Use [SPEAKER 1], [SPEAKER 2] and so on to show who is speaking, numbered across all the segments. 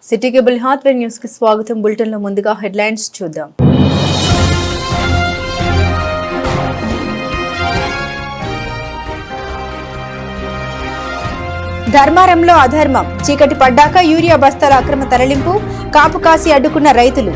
[SPEAKER 1] City cable హాత్వేర్ news కి స్వాగతం. Bulletin లో ముందుగా హెడ్లైన్స్ చూద్దాం. ధర్మారంలో అధర్మం, చీకటి పడ్డాక యూరియా బస్తాల అక్రమ తరలింపు, కాపు కాసి అడ్డుకున్న రైతులు.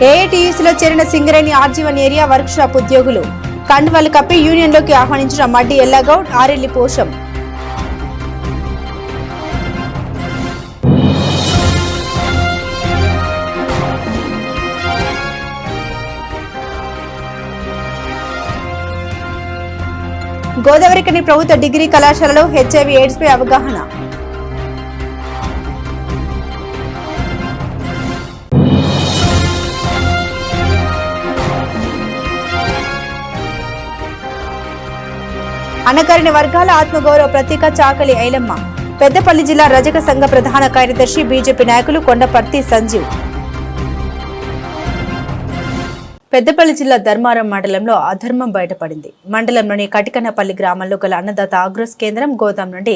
[SPEAKER 1] ఏఐటీయూసీలో చేరిన Singareni RG one area work shop ఉద్యోగులు కండువాలు కప్పి యూనియన్లోకి ఆహ్వానించిన మడ్డి ఎల్లాగౌడ్, ఆరెల్లి పోషం. గోదావరికని ప్రభుత్వ డిగ్రీ కళాశాలలో హెచ్ఐవి ఎయిడ్స్ పై అవగాహన. అణగారిన వర్గాల ఆత్మగౌరవ ప్రతీక చాకలి ఐలమ్మ. పెద్దపల్లి జిల్లా రజక సంఘ ప్రధాన కార్యదర్శి బీజేపీ నాయకులు కొండపర్తి సంజీవ్. పెద్దపల్లి జిల్లా ధర్మారం మండలంలో అధర్మం బయటపడింది. మండలంలోని కటికనపల్లి గ్రామంలో గల అన్నదాత ఆగ్రోస్ కేంద్రం గోదాం నుండి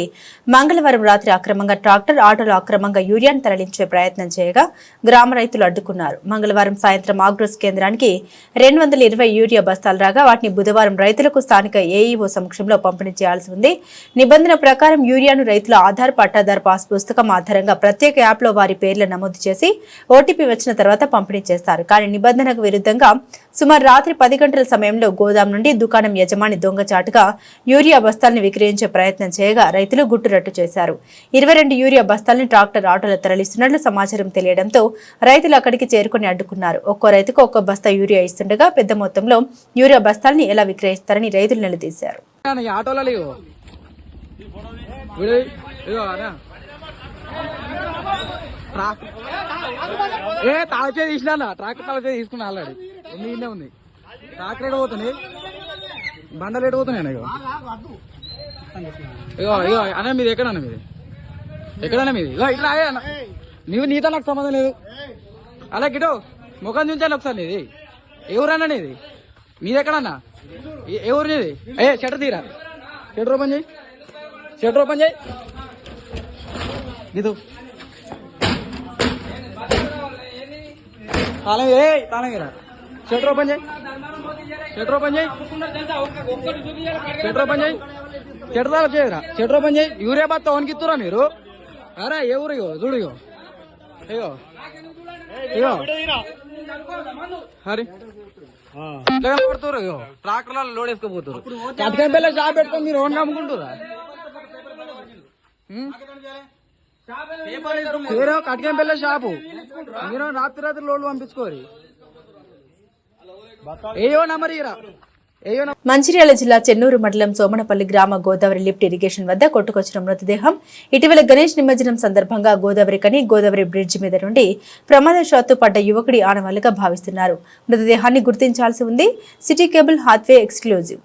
[SPEAKER 1] మంగళవారం రాత్రి అక్రమంగా ట్రాక్టర్, ఆటోలో అక్రమంగా యూరియాను తరలించే ప్రయత్నం చేయగా గ్రామ రైతులు అడ్డుకున్నారు. మంగళవారం సాయంత్రం ఆగ్రోస్ కేంద్రానికి 220 యూరియా బస్తాలు రాగా వాటిని బుధవారం రైతులకు స్థానిక ఏఈఓ సమక్షంలో పంపిణీ చేయాల్సి ఉంది. నిబంధన ప్రకారం యూరియాను రైతుల ఆధార్, పట్టాదార్ పాస్ పుస్తకం ఆధారంగా ప్రత్యేక యాప్లో వారి పేర్లు నమోదు చేసి ఓటీపీ వచ్చిన తర్వాత పంపిణీ చేస్తారు. కానీ నిబంధనకు విరుద్ధంగా సుమారు రాత్రి 10 గంటల సమయంలో గోదాం నుండి దుకాణం యజమాని దొంగచాటుగా యూరియా బస్తాలను విక్రయించే ప్రయత్నం చేయగా రైతులు గుట్టురట్టు చేశారు. 22 యూరియా బస్తాలను ట్రాక్టర్, ఆటోలో తరలిస్తున్నట్లు సమాచారం తెలియడంతో రైతులు అక్కడికి చేరుకుని అడ్డుకున్నారు. ఒక్కో రైతుకు ఒక్కో బస్తా యూరియా ఇస్తుండగా పెద్ద మొత్తంలో యూరియా బస్తాలని ఎలా విక్రయిస్తారని రైతులు నిలదీశారు.
[SPEAKER 2] తాళచే తీసినా ట్రాక్టర్ తాళచే తీసుకున్నా ఆల్రెడీ ఎన్ని ఉంది. ట్రాక్టర్ ఎడ పోతుంది, బండలు ఎడ పోతున్నాయి. ఇగో ఇగో అన్న మీది ఎక్కడన్నా, మీది ఎక్కడన్నా, మీది ఇగో ఇట్లా అన్న. నీతో నాకు సంబంధం లేదు. అలా గిటో ముఖం చూంచాలి ఒకసారి. నీది ఎవరన్నా, నీది మీది ఎక్కడన్నా, ఎవరు నీది? షటర్ తీరా, షటర్ ఓపెన్ చేయి, షటర్ ఓపెన్ చేయి. ఇది తాళం తాళం షటర్ ఓపెన్ చేయి, షటర్ ఓపెన్ చేయి, షటర్ ఓపెన్ చేయి, షటర్ తాళం చేయరా, షటర్ ఓపెన్ చేయి. యూరియా బత్తా వణికిత్తురా మీరు? అరే ఏ ఊరు? ఇగో చూడు, ఇగో ఇగో ఇగో హరి పడుతురు. ఇగో ట్రాక్టర్లలో లోడ్ వేసుకోపోతారు. కట్కంపల్లి షాప్ పెట్టుకొని మీరు ఓన్ అమ్ముకుంటురా? కట్కంపల్లి షాపు మీరు రాత్రి రాత్రి లోడ్లు పంపించుకోరు.
[SPEAKER 1] మంచిర్యాల జిల్లా చెన్నూరు మండలం సోమనపల్లి గ్రామ గోదావరి లిఫ్ట్ ఇరిగేషన్ వద్ద కొట్టుకొచ్చిన మృతదేహం ఇటీవల గణేష్ నిమజ్జనం సందర్భంగా గోదావరి బ్రిడ్జి మీద నుండి ప్రమాదవశాత్తు పడ్డ యువకుడి ఆనవాళ్లుగా భావిస్తున్నారు. మృతదేహాన్ని గుర్తించాల్సి ఉంది. City cable Hathway exclusive.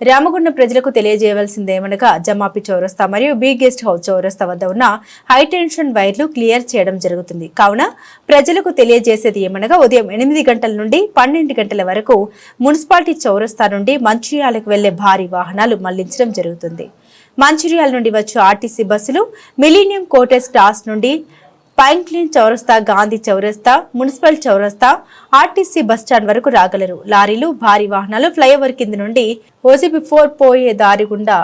[SPEAKER 1] Ramagundam ప్రజలకు తెలియజేయవలసిందేమనగా జమాపి చౌరస్తా మరియు బి గెస్ట్ హౌస్ చౌరస్తా వద్ద ఉన్న హైటెన్షన్ వైర్లు క్లియర్ చేయడం జరుగుతుంది. కావున ప్రజలకు తెలియజేసేది ఏమనగా ఉదయం 8 గంటల నుండి 12 గంటల వరకు మున్సిపాలిటీ చౌరస్తా నుండి మంచిర్యాలకు వెళ్లే భారీ వాహనాలు మళ్లించడం జరుగుతుంది. మంచిర్యాల నుండి వచ్చే ఆర్టీసీ బస్సులు మిలీనియం కోటెస్ క్రాస్ నుండి పైన్క్లీన్ చౌరస్తా, గాంధీ చౌరస్తా, మున్సిపల్ చౌరస్తా, ఆర్టీసీ బస్టాండ్ వరకు రాగలరు. లారీలు, భారీ వాహనాలు ఫ్లైఓవర్ కింద నుండి ఓసీపీ 4 పోయే దారి గుండా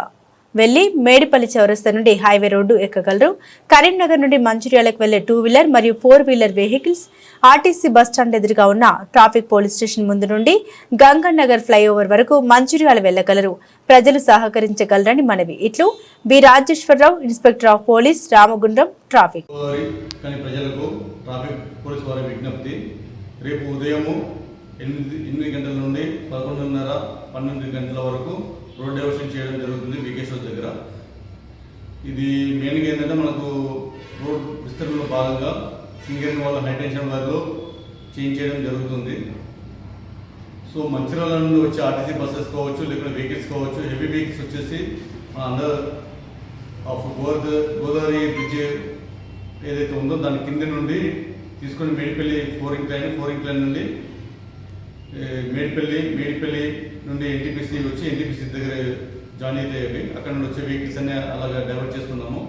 [SPEAKER 1] వెళ్లి మేడిపల్లి చౌరస్తా నుండి హైవే రోడ్డు ఎక్కగలరు. కరీంనగర్ నుండి మంచిర్యాలకు వెళ్లే 2 వీలర్ మరియు 4 వీలర్ వెహికల్స్ ఆర్టీసీ బస్టాండ్ ఎదురుగా ఉన్న ట్రాఫిక్ పోలీస్ స్టేషన్ ముందు నుండి గంగన్నగర్ ఫ్లైఓవర్ వరకు మంచిర్యాల వెళ్లగలరు. ప్రజలు సహకరించగలరని మనవి. ఇట్లు B Rajeswara Rao, inspector of police, Ramagundam traffic.
[SPEAKER 3] రేపు ఉదయము 8 గంటల నుండి 11:30, 12 గంటల వరకు రోడ్ డైవర్షన్ చేయడం జరుగుతుంది వికేశ్వర్ దగ్గర. ఇది మెయిన్గా ఏంటంటే మనకు రోడ్ విస్తరణలో భాగంగా సింగరేణి వాళ్ళ హైటెన్షన్ వైర్లు చేంజ్ చేయడం జరుగుతుంది. సో మంచిర్యాల నుండి వచ్చే ఆర్టీసీ బస్సెస్ కావచ్చు, లేకుంటే వెహికల్స్ కావచ్చు, హెవీ వెహికల్స్ వచ్చేసి అండర్ ఆఫ్ గోదావరి బ్రిడ్జ్ ఏదైతే ఉందో దాని కింద నుండి తీసుకొని మేడిపల్లి ఫోరింగ్ లైన్ నుండి మేడిపల్లి నుండి ఎన్టీపీసీ వచ్చి ఎన్టీపీసీ దగ్గర జాయిన్ అయితే అక్కడ నుండి వచ్చే వెహికల్స్ అన్ని అలాగే డైవర్ట్ చేస్తున్నాము.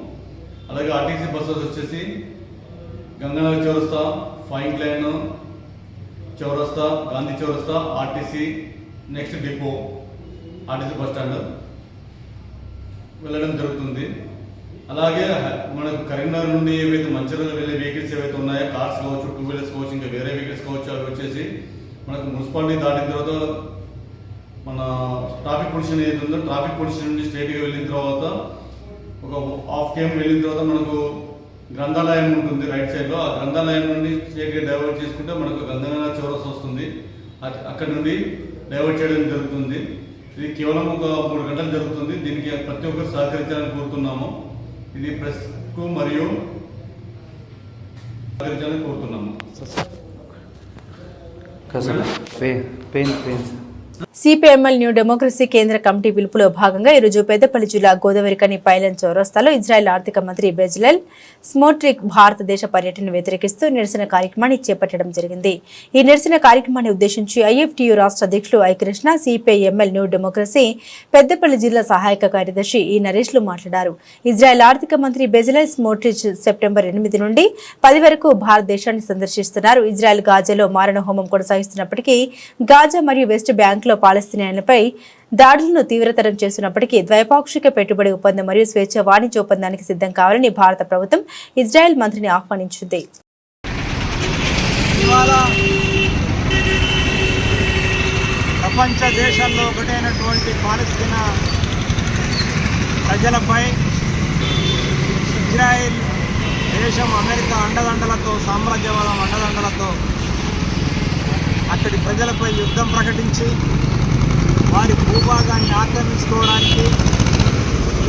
[SPEAKER 3] అలాగే ఆర్టీసీ బస్సెస్ వచ్చేసి గంగానగర్ చౌరస్తా, ఫాయింగ్ లైన్ చౌరస్తా, గాంధీ చౌరస్తా, RTC, next depot RTC bus stand వెళ్ళడం జరుగుతుంది. అలాగే మనకు కరీంనగర్ నుండి ఏవైతే మంచిర్యాల వెళ్ళే వెహికల్స్ ఏవైతే ఉన్నాయో, కార్స్ కావచ్చు, 2 వీలర్స్ కావచ్చు, ఇంకా వేరే వెహికల్స్ కావచ్చు, అవి వచ్చేసి మనకు మున్సిపాలిటీ దాటిన తర్వాత మన ట్రాఫిక్ పొల్యూషన్ ఏదైతే ఉందో ట్రాఫిక్ పొల్యూషన్ నుండి స్ట్రైట్గా వెళ్ళిన తర్వాత ఒక ½ km వెళ్ళిన తర్వాత మనకు గ్రంథాలయం ఉంటుంది రైట్ సైడ్లో. ఆ గ్రంథాలయం నుండి స్ట్రైట్గా డైవర్ట్ చేసుకుంటే మనకు గంగానగర్ చౌరస్తా వస్తుంది. అక్కడ నుండి డైవర్ట్ చేయడం జరుగుతుంది. ఇది కేవలం ఒక 3 గంటలు జరుగుతుంది. దీనికి ప్రతి ఒక్కరు సహకరించాలని కోరుతున్నాము. ఇది ప్రెస్కు మరియు సహకరించాలని కోరుతున్నాము.
[SPEAKER 1] సిపిఎంఎల్ న్యూ డెమోక్రసీ కేంద్ర కమిటీ పిలుపులో భాగంగా ఈరోజు పెద్దపల్లి జిల్లా గోదావరికని పైలన్ చౌరస్తాలో ఇజ్రాయెల్ ఆర్థిక మంత్రి బెజ్లెల్ స్మోట్రిక్ భారతదేశ పర్యటన వ్యతిరేకిస్తూ నిరసన కార్యక్రమాన్ని చేపట్టడం జరిగింది. ఈ నిరసన కార్యక్రమాన్ని ఉద్దేశించి ఐఎఫ్టియు రాష్ట్ర అధ్యక్షులు ఐకృష్ణ, సిపిఎంఎల్ న్యూ డెమోక్రసీ పెద్దపల్లి జిల్లా సహాయక కార్యదర్శి ఈ నరేష్లు మాట్లాడారు. ఇజ్రాయెల్ ఆర్థిక మంత్రి బెజ్లెల్ స్మోట్రిచ్ సెప్టెంబర్ 8 నుండి 10 వరకు భారతదేశాన్ని సందర్శిస్తున్నారు. ఇజ్రాయెల్ గాజాలో మారణ హోమం కొనసాగిస్తున్నప్పటికీ గాజా మరియు వెస్ట్ బ్యాంక్ లో పాలస్తీనియన్లపై దాడులను తీవ్రతరం చేస్తున్నప్పటికీ ద్వైపాక్షిక పెట్టుబడి ఒప్పందం మరియు స్వేచ్ఛ వాణిజ్య ఒప్పందానికి సిద్ధం కావాలని భారత ప్రభుత్వం ఇజ్రాయెల్ మంత్రిని ఆహ్వానించింది.
[SPEAKER 4] ప్రపంచ దేశాల్లో ఒకటైనటువంటి పాలస్తీనా ప్రజలపై ఇజ్రాయెల్ దేశం అమెరికా అండదండలతో, సామ్రాజ్యవాదం అండదండలతో అక్కడి ప్రజలపై యుద్ధం ప్రకటించి వారి భూభాగాన్ని ఆక్రమించుకోవడానికి,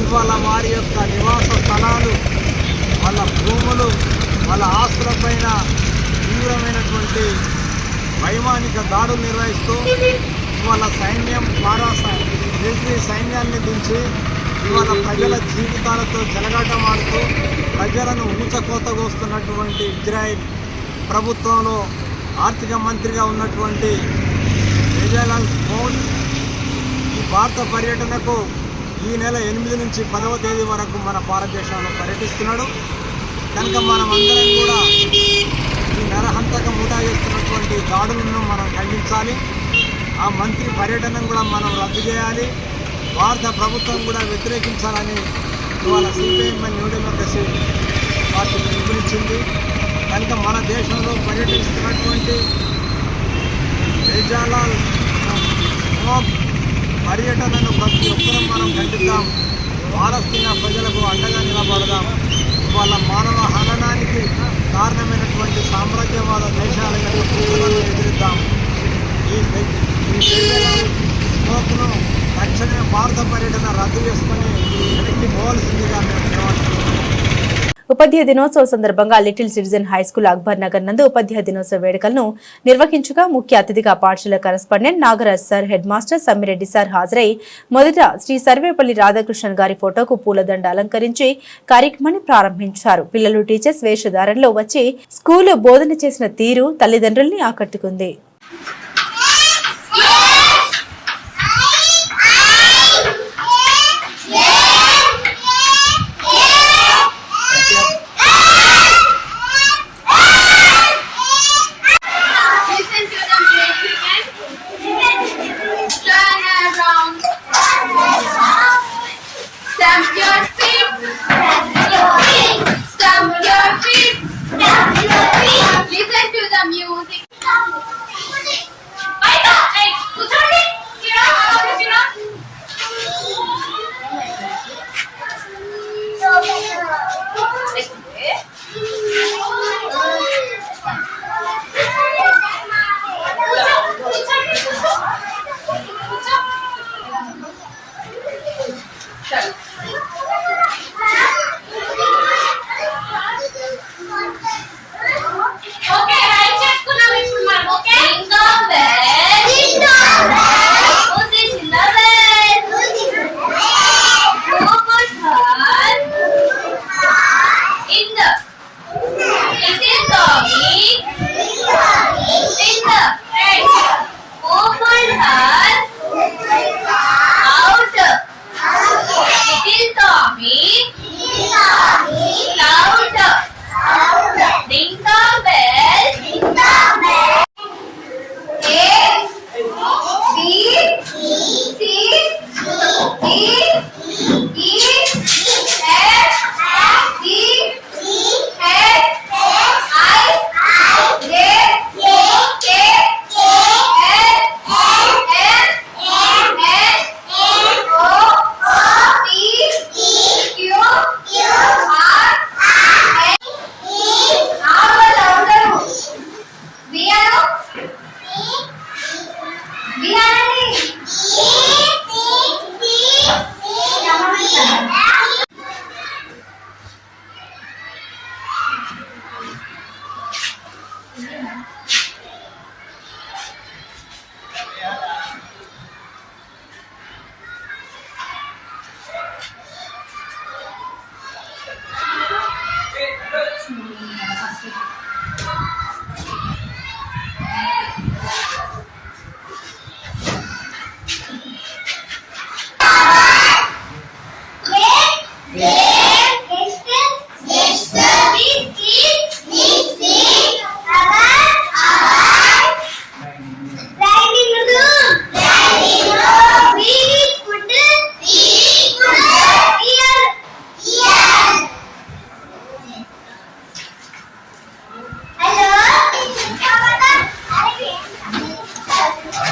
[SPEAKER 4] ఇవాళ వారి యొక్క నివాస స్థలాలు, వాళ్ళ భూములు, వాళ్ళ ఆస్తులపైన తీవ్రమైనటువంటి వైమానిక దాడులు నిర్వహిస్తూ ఇవాళ సైన్యం ద్వారా మిలిటరీ సైన్యాన్ని దించి ఇవాళ ప్రజల జీవితాలతో చెలగాటమాడుతూ ప్రజలను ఊచకోతగోస్తున్నటువంటి ఇజ్రాయెల్ ప్రభుత్వంలో ఆర్థిక మంత్రిగా ఉన్నటువంటి బెజలెల్ స్మోట్రిచ్ ఈ భారత పర్యటనకు ఈ నెల 8 నుంచి 10వ తేదీ వరకు మన భారతదేశంలో పర్యటిస్తున్నాడు. కనుక మనం అందరం కూడా ఈ నరహంతక ముఠా చేస్తున్నటువంటి దాడులను మనం ఖండించాలి. ఆ మంత్రి పర్యటనను కూడా మనం రద్దు చేయాలి. భారత ప్రభుత్వం కూడా వ్యతిరేకించాలని ఇవాళ సిపిఎంఎల్ న్యూ డెమోక్రసీ పార్టీ పిలుపునిచ్చింది. కనుక మన దేశంలో పర్యటిస్తున్నటువంటి బెజలెల్ స్మోట్రిచ్ పర్యటనను ప్రతి ఒక్కరూ మనం ఖండిద్దాం. పాలస్తీనా ప్రజలకు అండగా నిలబడదాం. వాళ్ళ మానవ హననానికి కారణమైనటువంటి సామ్రాజ్యవాద దేశాల యొక్క కుట్రలను ఎదిరిద్దాం. ఈ బెజలెల్ స్మోట్రిచ్ను తక్షణమే భారత పర్యటన రద్దు చేసుకుని వెనక్కి పోవాల్సిందిగా మేము నిర్వహిస్తున్నాం.
[SPEAKER 1] ఉపాధ్యాయ దినోత్సవ సందర్భంగా little citizen high school Akbar Nagar నందు ఉపాధ్యాయ దినోత్సవ వేడుకలను నిర్వహించగా ముఖ్య అతిథిగా పాఠశాల correspondent Nagaraj sir, head master Sammireddy sir హాజరై మొదట శ్రీ సర్వేపల్లి రాధాకృష్ణన్ గారి ఫోటోకు పూలదండ అలంకరించి కార్యక్రమాన్ని ప్రారంభించారు. పిల్లలు టీచర్స్ వేషధారణలో వచ్చి స్కూల్ బోధన చేసిన తీరు తల్లిదండ్రుల్ని ఆకట్టుకుంది.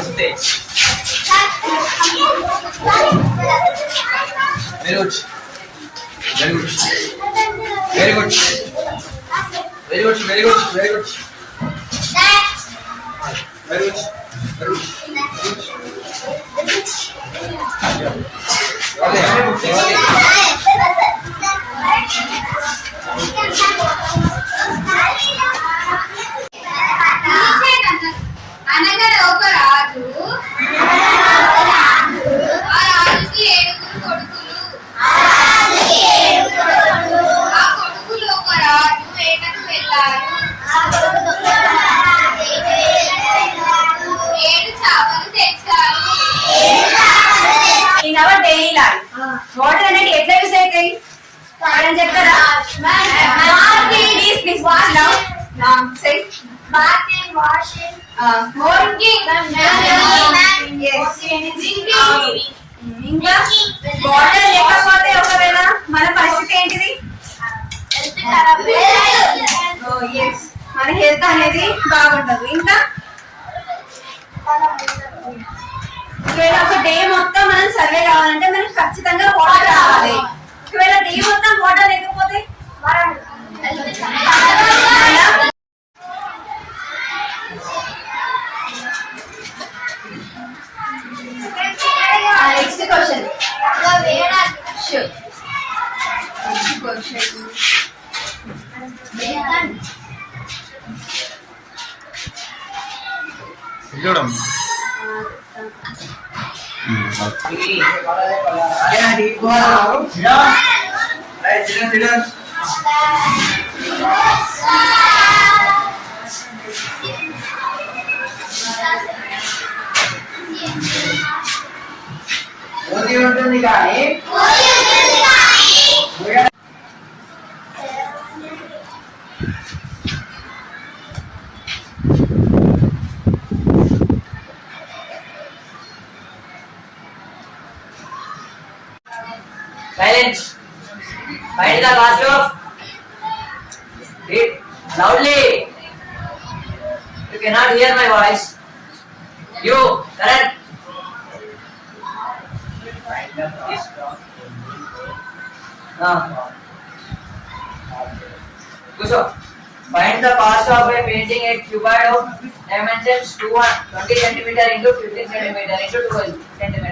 [SPEAKER 5] Very good. Very good. Very good. Very good. Very good. Very good.
[SPEAKER 6] అనగా ఒక రాజు ఆ రాజుకి 7 కొడుకులు. ఆ కొడుకులు ఒక రాజు వేటకు వెళ్ళారు. 7 చేపలు తెచ్చారు.
[SPEAKER 7] In our daily life, water అనేది ఎట్లా యూస్ అవుతాయి అని చెప్తారా? Please watch now. Say
[SPEAKER 6] Bathing, washing,
[SPEAKER 7] drinking. Yes. ఇంకా వాటర్ లేకపోతే ఒకవేళ మన పరిస్థితి ఏంటిది? మన హెల్త్ అనేది బాగుండదు. ఇంకా ఒకవేళ ఒక డే మొత్తం మనం సర్వే కావాలంటే మనకి ఖచ్చితంగా వాటర్ కావాలి. ఒకవేళ డే మొత్తం వాటర్ లేకపోతే next question. Sure. Next question.
[SPEAKER 5] ఉంటుంది కానీ silence. Find the classroom. Read loudly. You cannot hear my voice. You correct. Kuso, find the cost of a painting a cuboid of dimensions 20 cm into 15 cm into 12 cm.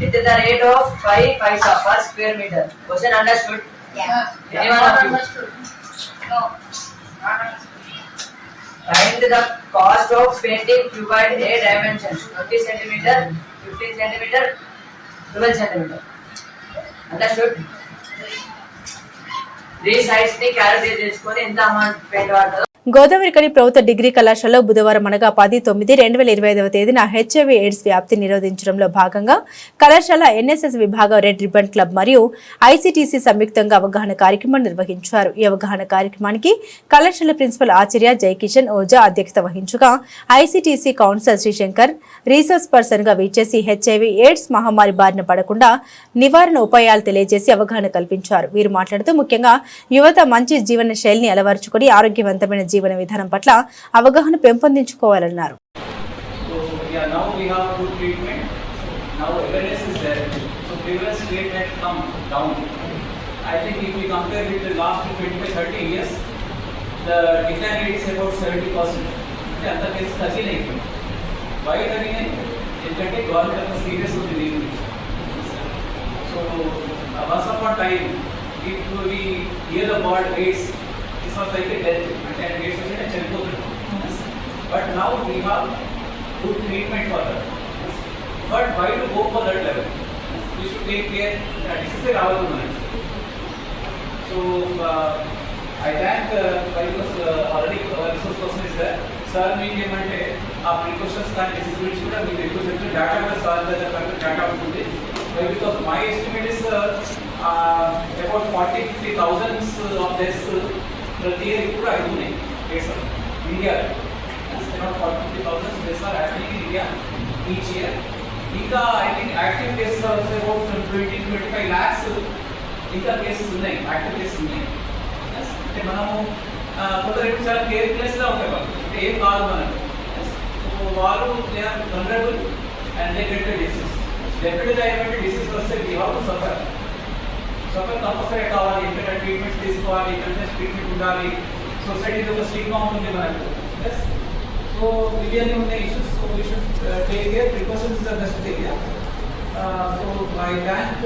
[SPEAKER 5] It is the rate of 5 paisa per square meter. Question understood?
[SPEAKER 6] Yeah.
[SPEAKER 5] Anyone of you?
[SPEAKER 6] No.
[SPEAKER 5] Find the cost of painting cuboid a dimensions 20 cm, 15 cm, 12 cm. Understood? These sides ni calculate చేసుకొని ఎంత amount paint వాడతారో.
[SPEAKER 1] Godavarikhani ప్రభుత్వ degree కళాశాలలో బుధవారం అనగా 10/9/2025 తేదీన HIV AIDS వ్యాప్తి నిరోధించడంలో భాగంగా కళాశాల ఎన్ఎస్ఎస్ విభాగం రెడ్ రిబ్బన్ క్లబ్ మరియు ఐసిటిసి సంయుక్తంగా అవగాహన కార్యక్రమం నిర్వహించారు. ఈ అవగాహన కార్యక్రమానికి కళాశాల ప్రిన్సిపల్ ఆచార్య జయకిషన్ ఓజా అధ్యక్షత వహించగా ICTC counsellor Sri Shankar resource person గా వీచేసి హెచ్ఐవి ఎయిడ్స్ మహమ్మారి బారిన పడకుండా నివారణ ఉపాయాలు తెలియజేసి అవగాహన కల్పించారు. వీరు మాట్లాడుతూ ముఖ్యంగా యువత మంచి జీవన శైలిని అలవర్చుకొని ఆరోగ్యవంతమైన జీవన విధానం పట్ల అవగాహన పెంపొందించుకోవాలన్నారు.
[SPEAKER 8] ఎందుకంటే గవర్నమెంట్ సీరియస్ ఉంది దీని గురించి. So once upon time if we hear about rabies this was like a death, అంటే రేస్ వచ్చి నేను చనిపోతున్నాను. But now we have good treatment for that. But why to go for that level? We should take care. Disease రావాలి మనకి. So I thank because already resource person is there. Sir మీకు ఏమంటే ఆ precautions కానీ disease గురించి కూడా మీకు ఎక్కువ చెప్తే డేటా కూడా సార్ దగ్గర డేటా ఉంటుంది. Because my estimate is about 40,000-50,000 of deaths ప్రతి ఇయర్ ఇప్పుడు అవుతున్నాయి కేసులు ఇండియాలో. About 40,000 deaths are happening in India each year. ఇంకా I think active cases also about 20-25 lakhs ఇంకా కేసెస్ ఉన్నాయి, యాక్టివ్ కేసెస్ ఉన్నాయి. అంటే మనము కొందరు చాలా కేర్లెస్గా ఉంటాయి వాళ్ళు, అంటే ఏం కాదు మనకు. So they are vulnerable and they get the disease. Definitely disease వస్తే we have to suffer. Suffer తప్పనిసరి కావాలి, ఇక్కడ ట్రీట్మెంట్ తీసుకోవాలి, ఇక్కడ ట్రీట్మెంట్ ఉండాలి, సొసైటీలో ఒక స్టిగ్మా ఉంటుంది మనకు. సో ఇవన్నీ ఉన్న issues, so we should take care, precautions are best thing. So I thank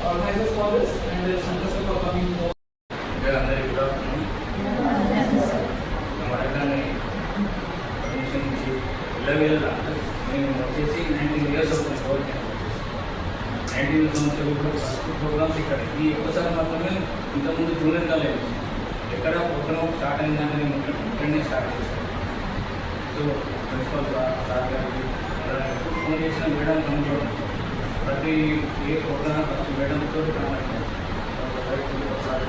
[SPEAKER 8] organisers for this and centres for coming.
[SPEAKER 9] అందరికీ గుడ్ ఆఫ్టర్నూన్. వరంగల్ని పర్మిషన్ ఇచ్చి ఇళ్ళవేళ మేము వచ్చేసి 19 years అవుతుంది కోరిక. 19 సంవత్సరాలు కూడా ప్రోగ్రామ్స్ ఇక్కడ ఈ ఒక్కసారి మాత్రమే ఇంతకుముందు జూనియర్ కాలేజ్ ఎక్కడ ప్రోగ్రామ్ స్టార్ట్ అయిందంటే నేను ఇక్కడనే స్టార్ట్ చేశాను. సో ప్రిన్సిపల్ సార్ గారికి ఫోన్ చేసిన మేడం కనుక్కోవడం, ప్రతి ఏ ప్రోగ్రామ్ ఫస్ట్ మేడంతో సార్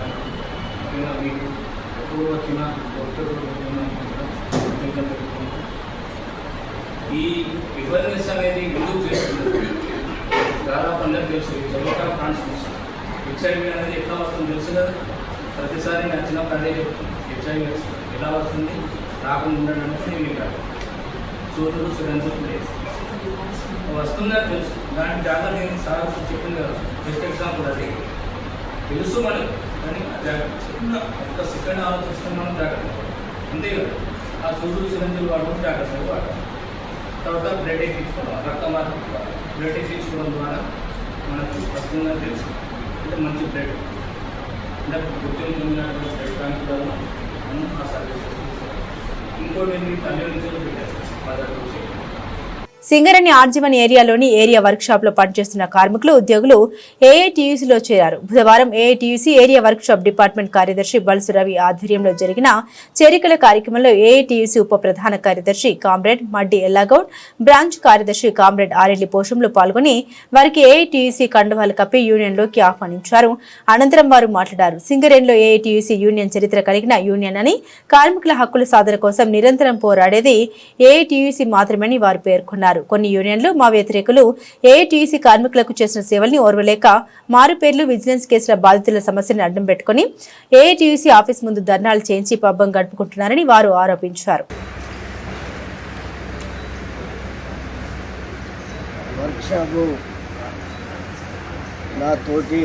[SPEAKER 9] ముఖ్యంగా మీకు ఎప్పుడు వచ్చినా ఈ అవేర్నెస్ అనేది ఎందుకు చేస్తున్నారు దాదాపు అందరికి తెలుసు. జొల్లక కాన్స్టిట్యూషన్ హెచ్ఐవి అనేది ఎట్లా వస్తుంది తెలుసు కదా. ప్రతిసారి నేను వచ్చినప్పుడు అదే చెప్తుంది, హెచ్ఐవి ఎలా వస్తుంది రాకుండా ఉండడానికి నేను ఇక్కడ సోదరు సురేంద్ర వస్తుందని తెలుసు. దానికి జాగ్రత్త నేను సార్ చెప్పింది కదా, బెస్ట్ ఎగ్జాంపుల్ అది తెలుసు మనకు, కానీ చిన్న ఒక సెకండ్ ఆలోచిస్తే మనం జాగ్రత్త అంతే కదా. ఆ సూదులు సిరంజులు వాడుకుంటే జాగ్రత్తగా వాడాలి. తర్వాత బ్లడ్ ఎక్కించుకోవడం, రక్త మార్పు బ్లడ్ ఎక్కించుకోవడం ద్వారా మనకు స్పష్టంగా తెలుసు అంటే మంచి బ్లడ్ అంటే గుర్తింపున్నటువంటి బ్లడ్ బ్యాంక్ ద్వారా మనం ఆ సర్వీసెస్ ఇంకోటి తల్లి నుంచి పెట్టేస్తాం మదర్ నుంచి.
[SPEAKER 1] సింగరేణి ఆర్జీవన్ ఏరియాలోని ఏరియా వర్క్ షాప్ లో పనిచేస్తున్న కార్మికులు, ఉద్యోగులు ఏఐటీయూసీలో చేరారు. బుధవారం AITUC area workshop department కార్యదర్శి బల్సు రవి ఆధ్వర్యంలో జరిగిన చేరికల కార్యక్రమంలో ఏఐటీయూసీ ఉప ప్రధాన కార్యదర్శి కామ్రేడ్ మడ్డి ఎల్లాగౌడ్, బ్రాంచ్ కార్యదర్శి కామ్రేడ్ ఆరెల్లి పోషంలో పాల్గొని వారికి ఏఐటీయూసీ కండువాలు కప్పి యూనియన్లోకి ఆహ్వానించారు. అనంతరం వారు మాట్లాడారు. సింగరేణిలో ఏఐటీయూసీ యూనియన్ చరిత్ర కలిగిన యూనియన్ అని, కార్మికుల హక్కుల సాధన కోసం నిరంతరం పోరాడేది ఏఐటీయూసీ మాత్రమని వారు పేర్కొన్నారు. కొన్ని యూనియన్లు మా వ్యతిరేకులు ఏఐటీయూసీ కార్మికులకు చేసిన సేవల్ని ఓర్వలేక మారుపేర్లు, విజిలెన్స్ కేసుల బాధితుల సమస్యను అడ్డం పెట్టుకుని ఏఐటీయూసీ ఆఫీస్ ముందు ధర్నాలు చేయించి పబ్బం గడుపుకుంటున్నారని వారు ఆరోపించారు.
[SPEAKER 4] వర్క్షాపు నా తోటి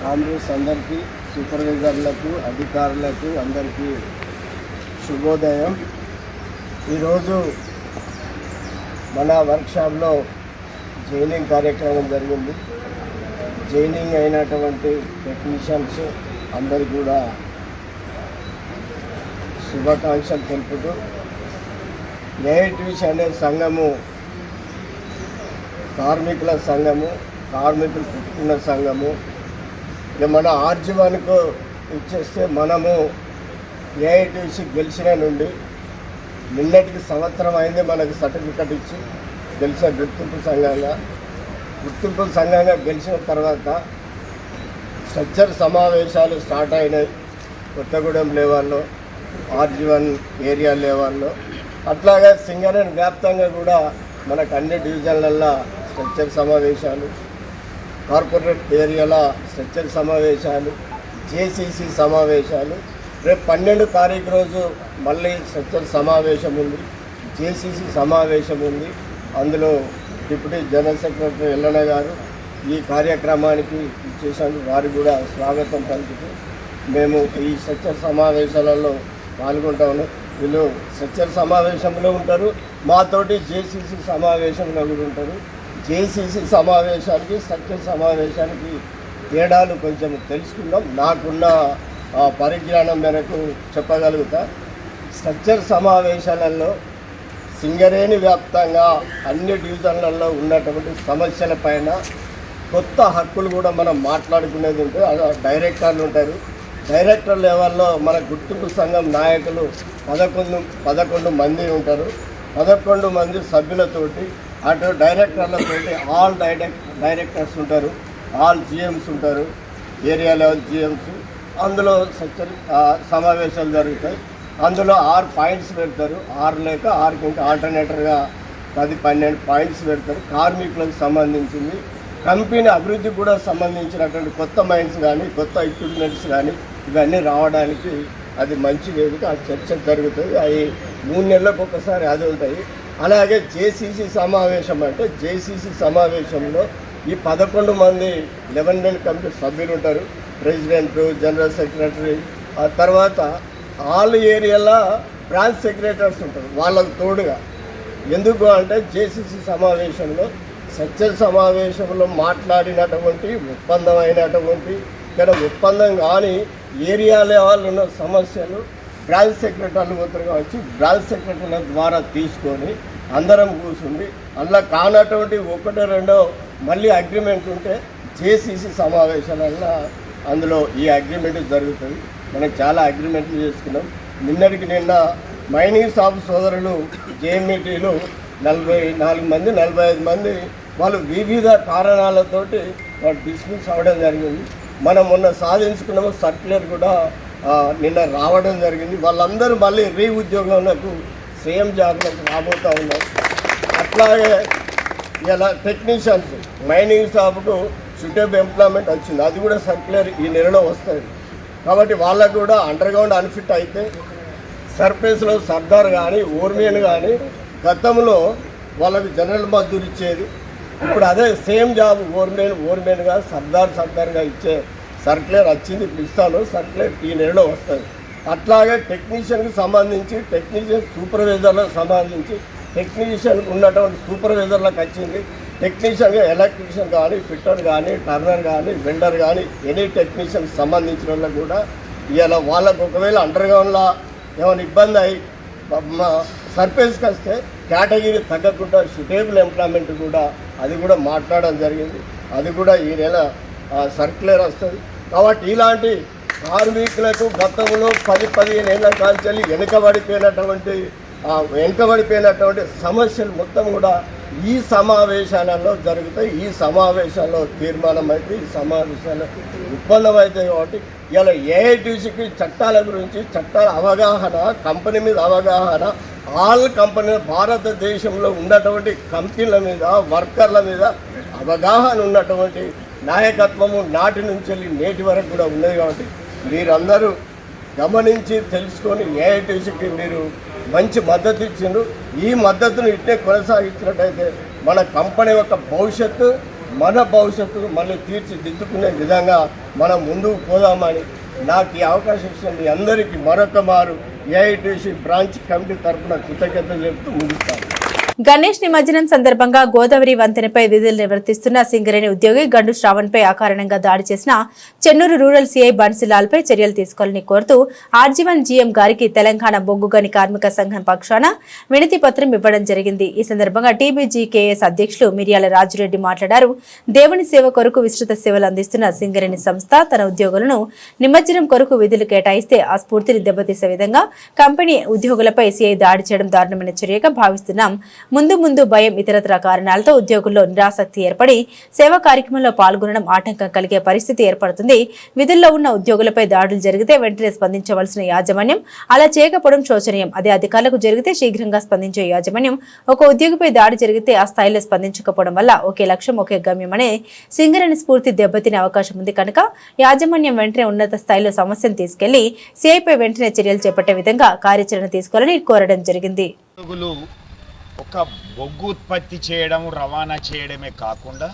[SPEAKER 4] కాంగ్రెస్ అందరికీ, సూపర్వైజర్లకు, అధికారులకు అందరికీ శుభోదయం. ఈరోజు మన వర్క్షాప్లో జైనింగ్ కార్యక్రమం జరిగింది. జైనింగ్ అయినటువంటి టెక్నీషియన్స్ అందరికీ కూడా శుభాకాంక్షలు తెలుపుతూ, ఏఐటీయూసీ అనే సంఘము కార్మికుల సంఘము, కార్మికులు పుట్టుకున్న సంఘము. ఇక మన ఆర్జీవన్కు ఇచ్చేస్తే మనము ఏఐటీయూసీ గెలిచిన నుండి నిన్నటికి సంవత్సరం అయింది మనకు సర్టిఫికెట్ ఇచ్చి గెలిచిన గుర్తింపు సంఘంగా గెలిచిన తర్వాత స్ట్రక్చర్ సమావేశాలు స్టార్ట్ అయినాయి. కొత్తగూడెం లెవెల్లో, ఆర్జీవన్ ఏరియా లెవెల్లో, అట్లాగే సింగరేణి వ్యాప్తంగా కూడా మనకు అన్ని డివిజన్లల్లో స్ట్రక్చర్ సమావేశాలు, కార్పొరేట్ ఏరియాల స్ట్రక్చర్ సమావేశాలు, జేసీసీ సమావేశాలు. రేపు 12 తారీఖు రోజు మళ్ళీ స్ట్రక్చర్ సమావేశం ఉంది, జేసీసీ సమావేశం ఉంది. అందులో డిప్యూటీ జనరల్ సెక్రటరీ ఎల్లన్న గారు ఈ కార్యక్రమానికి చేశాను. వారు కూడా స్వాగతం పలుకుతూ మేము ఈ స్ట్రక్చర్ సమావేశాలలో పాల్గొంటాము. వీళ్ళు స్ట్రక్చర్ సమావేశంలో ఉంటారు, మాతోటి జేసీసీ సమావేశంలో కూడా ఉంటారు. జేసీసీ సమావేశానికి, స్ట్రక్చర్ సమావేశానికి తేడాలు కొంచెం తెలుసుకుందాం. నాకున్న పరిజ్ఞానం మేరకు చెప్పగలుగుతా. స్ట్రక్చర్ సమావేశాలలో సింగరేణి వ్యాప్తంగా అన్ని డివిజన్లలో ఉన్నటువంటి సమస్యల పైన కొత్త హక్కులు కూడా మనం మాట్లాడుకునేది ఉంటుంది. డైరెక్టర్లు ఉంటారు. డైరెక్టర్ లెవెల్లో మన గుర్తింపు సంఘం నాయకులు 11 మంది ఉంటారు. 11 మంది సభ్యులతోటి, అటు డైరెక్టర్లతోటి ఆల్ డైరెక్టర్స్ ఉంటారు, ఆల్ జిఎమ్స్ ఉంటారు, ఏరియా లెవెల్ జిఎమ్స్. అందులో సమావేశాలు జరుగుతాయి. అందులో 6 పాయింట్స్ పెడతారు. 6 లేక 6కి ఇంకా ఆల్టర్నేటర్గా 10-12 పాయింట్స్ పెడతారు. కార్మికులకు సంబంధించింది, కంపెనీ అభివృద్ధికి కూడా సంబంధించినటువంటి కొత్త మైన్స్ కానీ, కొత్త ఎక్విప్మెంట్స్ కానీ ఇవన్నీ రావడానికి అది మంచి వేదిక, ఆ చర్చ జరుగుతుంది. అవి 3 నెలలకు ఒకసారి అది ఉంటాయి. అలాగే జేసీసీ సమావేశం అంటే జేసీసీ సమావేశంలో ఈ 11 మంది 11 మెన్ కమిటీ సభ్యులు ఉంటారు. ప్రెసిడెంట్, జనరల్ సెక్రటరీ, ఆ తర్వాత ఆల్ ఏరియాల బ్రాంచ్ సెక్రటరీస్ ఉంటారు వాళ్ళకు తోడుగా. ఎందుకు అంటే జేసీసీ సమావేశంలో సత్య సమావేశంలో మాట్లాడినటువంటి ఒప్పందం అయినటువంటి ఇక్కడ ఒప్పందం కానీ ఏరియా లెవెల్ ఉన్న సమస్యలు బ్రాంచ్ సెక్రటరీలు పోతారు కావచ్చు, బ్రాంచ్ సెక్రటరీల ద్వారా తీసుకొని అందరం కూర్చుండి అందులో కానటువంటి 1-2 మళ్ళీ అగ్రిమెంట్ ఉంటే జేసీసీ సమావేశాలలో అందులో ఈ అగ్రిమెంట్ జరుగుతుంది. మనం చాలా అగ్రిమెంట్లు చేసుకున్నాం. నిన్న మైనింగ్ షాప్ సోదరులు జేఎంఈటీలు 44 మంది 45 మంది వాళ్ళు వివిధ కారణాలతోటి వాళ్ళు డిస్మిస్ అవ్వడం జరిగింది. మనం మొన్న సాధించుకున్నాము సర్క్యులర్ కూడా నిన్న రావడం జరిగింది. వాళ్ళందరూ మళ్ళీ ఉద్యోగంలో సేమ్ జాబ్లకు రాబోతూ ఉన్నారు. అట్లాగే ఇలా టెక్నీషియన్స్ మైనింగ్ షాప్కు సూటబుల్ ఎంప్లాయ్మెంట్ వచ్చింది, అది కూడా సర్క్యులర్ ఈ నెలలో వస్తుంది. కాబట్టి వాళ్ళకు కూడా అండర్గ్రౌండ్ అన్ఫిట్ అయితే సర్ఫేస్లో సర్దార్ కానీ ఓర్మేన్ కానీ గతంలో వాళ్ళకు జనరల్ మద్దూరు ఇచ్చేది, ఇప్పుడు అదే సేమ్ జాబ్ ఓర్మేన్గా సర్దార్గా ఇచ్చే సర్క్యులర్ వచ్చింది. ఇప్పుడు ఇస్తాను, సర్క్యులర్ ఈ నెలలో వస్తుంది. అట్లాగే టెక్నీషియన్కి సంబంధించి టెక్నీషియన్ సూపర్వైజర్లకు సంబంధించి టెక్నీషియన్కి ఉన్నటువంటి సూపర్వైజర్లకు వచ్చింది. టెక్నీషియన్గా ఎలక్ట్రీషియన్ కానీ ఫిట్టర్ కానీ టర్నర్ కానీ వెండర్ కానీ ఎనీ టెక్నీషియన్కి సంబంధించిన వాళ్ళకు కూడా ఇలా వాళ్ళకు ఒకవేళ అండర్గ్రౌండ్లో ఏమైనా ఇబ్బంది అయ్యి సర్ఫేస్కి వస్తే కేటగిరీ తగ్గకుండా సూటబుల్ ఎంప్లాయ్మెంట్ కూడా అది కూడా మాట్లాడడం జరిగింది. అది కూడా ఈ నెల సర్క్యులర్ వస్తుంది. కాబట్టి ఇలాంటి కార్మికులకు గతంలో 10-15 ఏళ్ళ కాల్చెల్లి వెనుకబడిపోయినటువంటి సమస్యలు మొత్తం కూడా ఈ సమావేశాలలో జరుగుతాయి. ఈ సమావేశాల్లో తీర్మానం అయితే ఈ సమావేశాల్లో ఒప్పందం అవుతాయి. కాబట్టి ఇలా ఏఐటీసీకి చట్టాల గురించి చట్టాల అవగాహన, కంపెనీ మీద అవగాహన, ఆల్ కంపెనీ భారతదేశంలో ఉన్నటువంటి కంపెనీల మీద వర్కర్ల మీద అవగాహన ఉన్నటువంటి నాయకత్వము నాటి నుంచి వెళ్ళి నేటి వరకు కూడా ఉన్నది. కాబట్టి మీరందరూ గమనించి తెలుసుకొని ఏఐటీసీకి మీరు మంచి మద్దతు ఇచ్చిండ్రు. ఈ మద్దతును ఇట్టే కొనసాగించినట్టయితే మన కంపెనీ యొక్క భవిష్యత్తు, మన భవిష్యత్తును మళ్ళీ తీర్చిదిద్దుకునే విధంగా మనం ముందుకు పోదామని నాకు ఈ అవకాశం ఇచ్చిన మీ అందరికీ మరొక మారు ఏఐటీసీ బ్రాంచ్ కమిటీ తరఫున కృతజ్ఞతలు చెబుతూ ముగిస్తాను.
[SPEAKER 1] గణేష్ నిమజ్జనం సందర్భంగా గోదావరి వంతెనపై విధులు నిర్వర్తిస్తున్న సింగరేణి ఉద్యోగి గండు శ్రావణ్పై అకారణంగా దాడి చేసిన చెన్నూరు రూరల్ సీఐ బన్సిలాల్పై చర్యలు తీసుకోవాలని కోరుతూ ఆర్జీవన్ జీఎం గారికి తెలంగాణ బొగ్గు గని కార్మిక సంఘం పక్షాన వినతి పత్రం ఇవ్వడం జరిగింది. ఈ సందర్భంగా టీబీజీకేఎస్ అధ్యక్షులు మిర్యాల రాజురెడ్డి మాట్లాడారు. దేవుని సేవ కొరకు విస్తృత సేవలు అందిస్తున్న సింగరేణి సంస్థ తన ఉద్యోగులను నిమజ్జనం కొరకు విధులు కేటాయిస్తే ఆ స్ఫూర్తిని దెబ్బతీసే విధంగా కంపెనీ ఉద్యోగులపై సీఐ దాడి చేయడం దారుణమైన చర్యగా భావిస్తున్నాం. ముందు భయం, ఇతరత్ర కారణాలతో ఉద్యోగుల్లో నిరాసక్తి ఏర్పడి సేవా కార్యక్రమంలో పాల్గొనడం ఆటంకం కలిగే పరిస్థితి ఏర్పడుతుంది. విధుల్లో ఉన్న ఉద్యోగులపై దాడులు జరిగితే వెంటనే స్పందించవలసిన యాజమాన్యం అలా చేయకపోవడం శోచనీయం. అదే అధికారులకు జరిగితే శీఘ్రంగా స్పందించే యాజమాన్యం ఒక ఉద్యోగిపై దాడి జరిగితే ఆ స్థాయిలో స్పందించకపోవడం వల్ల ఒకే లక్ష్యం ఒకే గమ్యం అనే సింగరేణి స్ఫూర్తి దెబ్బతినే అవకాశం ఉంది కనుక యాజమాన్యం వెంటనే ఉన్నత స్థాయిలో సమస్యను తీసుకెళ్లి సీఐపై వెంటనే చర్యలు చేపట్టే విధంగా కార్యాచరణ తీసుకోవాలని కోరడం జరిగింది.
[SPEAKER 10] ఒక బొగ్గు ఉత్పత్తి చేయడం, రవాణా చేయడమే కాకుండా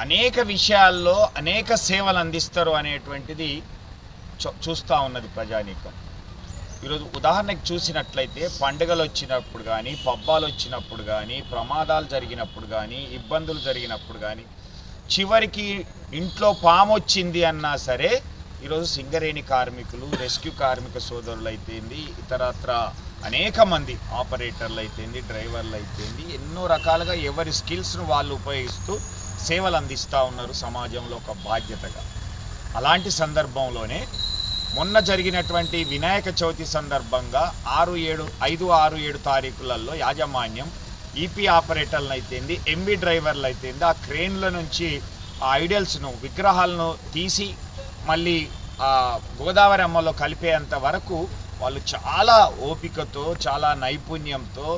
[SPEAKER 10] అనేక విషయాల్లో అనేక సేవలు అందిస్తారు అనేటువంటిది చూస్తూ ఉన్నది ప్రజానీకం. ఈరోజు ఉదాహరణకు చూసినట్లయితే పండుగలు వచ్చినప్పుడు కానీ, పబ్బాలు వచ్చినప్పుడు కానీ, ప్రమాదాలు జరిగినప్పుడు కానీ, ఇబ్బందులు జరిగినప్పుడు కానీ, చివరికి ఇంట్లో పాము వచ్చింది అన్నా సరే ఈరోజు సింగరేణి కార్మికులు, రెస్క్యూ కార్మిక సోదరులు అయితేంది, ఇతరత్ర అనేక మంది ఆపరేటర్లు అయితేంది, డ్రైవర్లు అయితేంది, ఎన్నో రకాలుగా ఎవరి స్కిల్స్ను వాళ్ళు ఉపయోగిస్తూ సేవలు అందిస్తూ ఉన్నారు సమాజంలో ఒక బాధ్యతగా. అలాంటి సందర్భంలోనే మొన్న జరిగినటువంటి వినాయక చవితి సందర్భంగా 5-6-7 తారీఖులలో యాజమాన్యం ఈపీ ఆపరేటర్లు అయితేంది, ఎంబీ డ్రైవర్లు అయితేంది, ఆ క్రేన్ల నుంచి ఆ ఐడల్స్ను, విగ్రహాలను తీసి మళ్ళీ గోదావరి అమ్మలో కలిపేంత వరకు వాళ్ళు చాలా ఓపికతో, చాలా నైపుణ్యంతో,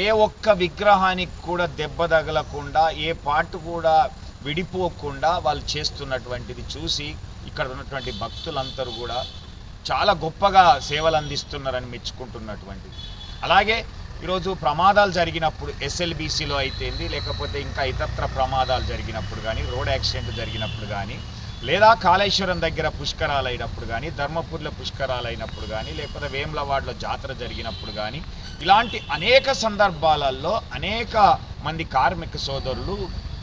[SPEAKER 10] ఏ ఒక్క విగ్రహానికి కూడా దెబ్బ తగలకుండా, ఏ పార్ట్ కూడా విడిపోకుండా వాళ్ళు చేస్తున్నటువంటిది చూసి ఇక్కడ ఉన్నటువంటి భక్తులందరూ కూడా చాలా గొప్పగా సేవలు అందిస్తున్నారని మెచ్చుకుంటున్నటువంటిది. అలాగే ఈరోజు ప్రమాదాలు జరిగినప్పుడు ఎస్ఎల్బీసీలో అయితేంది, లేకపోతే ఇంకా ఇతరత్ర ప్రమాదాలు జరిగినప్పుడు కానీ, రోడ్ యాక్సిడెంట్ జరిగినప్పుడు కానీ, లేదా కాళేశ్వరం దగ్గర పుష్కరాలు అయినప్పుడు కానీ, ధర్మపూర్లో పుష్కరాలు అయినప్పుడు కానీ, లేకపోతే వేములవాడలో జాతర జరిగినప్పుడు కానీ, ఇలాంటి అనేక సందర్భాలలో అనేక మంది కార్మిక సోదరులు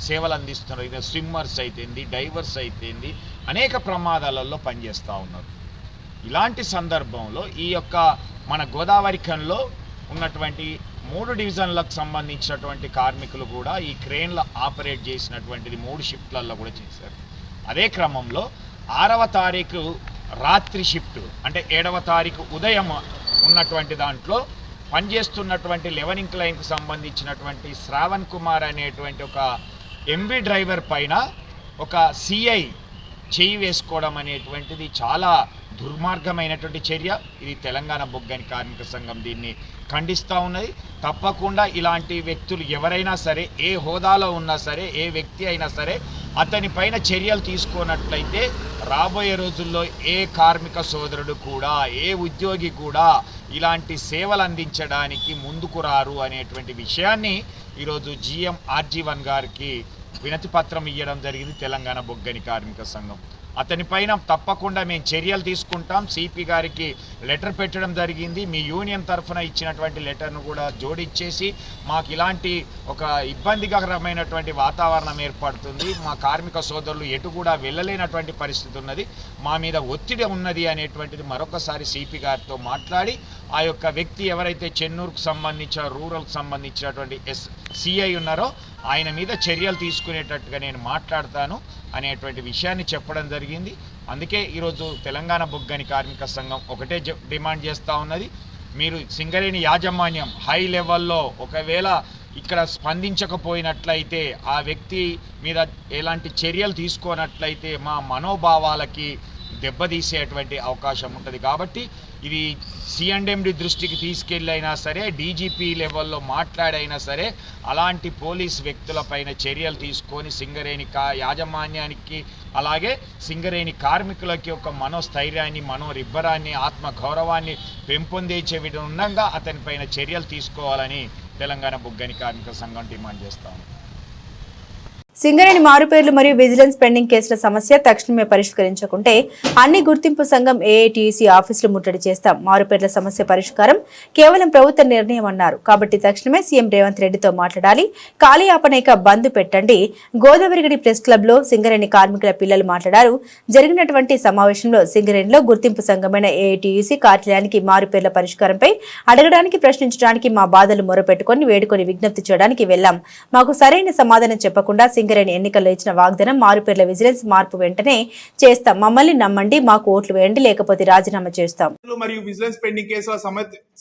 [SPEAKER 10] సేవలు అందిస్తున్నారు. ఇది స్విమ్మర్స్ అయితేంది, డైవర్స్ అయితేంది, అనేక ప్రమాదాలలో పనిచేస్తూ ఉన్నారు. ఇలాంటి సందర్భంలో ఈ యొక్క మన గోదావరి ఖనిలో ఉన్నటువంటి 3 డివిజన్లకు సంబంధించినటువంటి కార్మికులు కూడా ఈ క్రేన్లో ఆపరేట్ చేసినటువంటిది 3 షిఫ్ట్లలో కూడా చేశారు. అదే క్రమంలో 6వ తారీఖు రాత్రి షిఫ్ట్ అంటే 7వ తారీఖు ఉదయం ఉన్నటువంటి దాంట్లో పనిచేస్తున్నటువంటి లెవెనింగ్ లైన్కు సంబంధించినటువంటి శ్రావణ్ కుమార్ అనేటువంటి ఒక ఎంబీ డ్రైవర్ పైన ఒక సిఐ చేయి వేసుకోవడం అనేటువంటిది చాలా దుర్మార్గమైనటువంటి చర్య. ఇది తెలంగాణ బొగ్గని కార్మిక సంఘం దీన్ని ఖండిస్తూ ఉన్నది. తప్పకుండా ఇలాంటి వ్యక్తులు ఎవరైనా సరే, ఏ హోదాలో ఉన్నా సరే, ఏ వ్యక్తి అయినా సరే, అతని పైన చర్యలు తీసుకున్నట్లయితే రాబోయే రోజుల్లో ఏ కార్మిక సోదరుడు కూడా, ఏ ఉద్యోగి కూడా ఇలాంటి సేవలు అందించడానికి ముందుకు రారు అనేటువంటి విషయాన్ని ఈరోజు GM RG1 గారికి వినతి పత్రం ఇవ్వడం జరిగింది తెలంగాణ బొగ్గని కార్మిక సంఘం. అతనిపైన తప్పకుండా మేము చర్యలు తీసుకుంటాం. సిపి గారికి లెటర్ పెట్టడం జరిగింది. మీ యూనియన్ తరఫున ఇచ్చినటువంటి లెటర్ను కూడా జోడిచ్చేసి మాకు ఇలాంటి ఒక ఇబ్బందికరమైనటువంటి వాతావరణం ఏర్పడుతుంది, మా కార్మిక సోదరులు ఎటు కూడా వెళ్ళలేనటువంటి పరిస్థితి ఉన్నది, మా మీద ఒత్తిడి ఉన్నది అనేటువంటిది మరొకసారి సిపి గారితో మాట్లాడి ఆ యొక్క వ్యక్తి ఎవరైతే చెన్నూరుకు సంబంధించిన రూరల్కి సంబంధించినటువంటి సిఐ ఉన్నారో ఆయన మీద చర్యలు తీసుకునేటట్టుగా నేను మాట్లాడతాను అనేటువంటి విషయాన్ని చెప్పడం జరిగింది. అందుకే ఈరోజు తెలంగాణ బొగ్గని కార్మిక సంఘం ఒకటే డిమాండ్ చేస్తూ ఉన్నది, మీరు సింగరేణి యాజమాన్యం హై లెవెల్లో ఒకవేళ ఇక్కడ స్పందించకపోయినట్లయితే, ఆ వ్యక్తి మీద ఎలాంటి చర్యలు తీసుకోనట్లయితే మా మనోభావాలకి దెబ్బతీసేటువంటి అవకాశం ఉంటుంది. కాబట్టి ఇది C&MD దృష్టికి తీసుకెళ్ళైనా సరే, డీజీపీ లెవెల్లో మాట్లాడైనా సరే, అలాంటి పోలీస్ వ్యక్తులపైన చర్యలు తీసుకొని సింగరేణి యాజమాన్యానికి అలాగే సింగరేణి కార్మికులకి ఒక మనోస్థైర్యాన్ని, మనోరిబ్బరాన్ని, ఆత్మగౌరవాన్ని పెంపొందించే విధంగా అతనిపైన చర్యలు తీసుకోవాలని తెలంగాణ బొగ్గని కార్మిక సంఘం డిమాండ్ చేస్తాము.
[SPEAKER 1] సింగరేణి మారుపేర్లు మరియు విజిలెన్స్ పెండింగ్ కేసుల సమస్య తక్షణమే పరిష్కరించకుంటే అన్ని గుర్తింపు సంఘం AITUC ఆఫీసులు ముట్టడి చేస్తాం. మారుపేర్ల సమస్య పరిష్కారం కేవలం ప్రభుత్వ నిర్ణయం అన్నారు. కాబట్టి తక్షణమే సీఎం రేవంత్ రెడ్డితో మాట్లాడాలి. కాళయాపనేక బంద్ పెట్టండి. గోదావరిగడి ప్రెస్ క్లబ్ లో సింగరేణి కార్మికుల పిల్లలు మాట్లాడారు. జరిగినటువంటి సమావేశంలో సింగరేణిలో గుర్తింపు సంఘమైన AITUC కార్యాలయానికి మారుపేర్ల పరిష్కారంపై అడగడానికి, ప్రశ్నించడానికి, మా బాధలు మొరపెట్టుకొని వేడుకొని విజ్ఞప్తి చేయడానికి వెళ్లాం. మాకు సరైన సమాధానం చెప్పకుండా సింగరేణి ఎన్నికల్లో ఇచ్చిన వాగ్దానం మారుపేర్ల విజిలెన్స్ మార్పు వెంటనే చేస్తాం. మమ్మల్ని నమ్మండి, మాకు ఓట్లు వేయండి, లేకపోతే రాజీనామా చేస్తాం.
[SPEAKER 11] మరియు విజిలెన్స్ పెండింగ్ కేసుల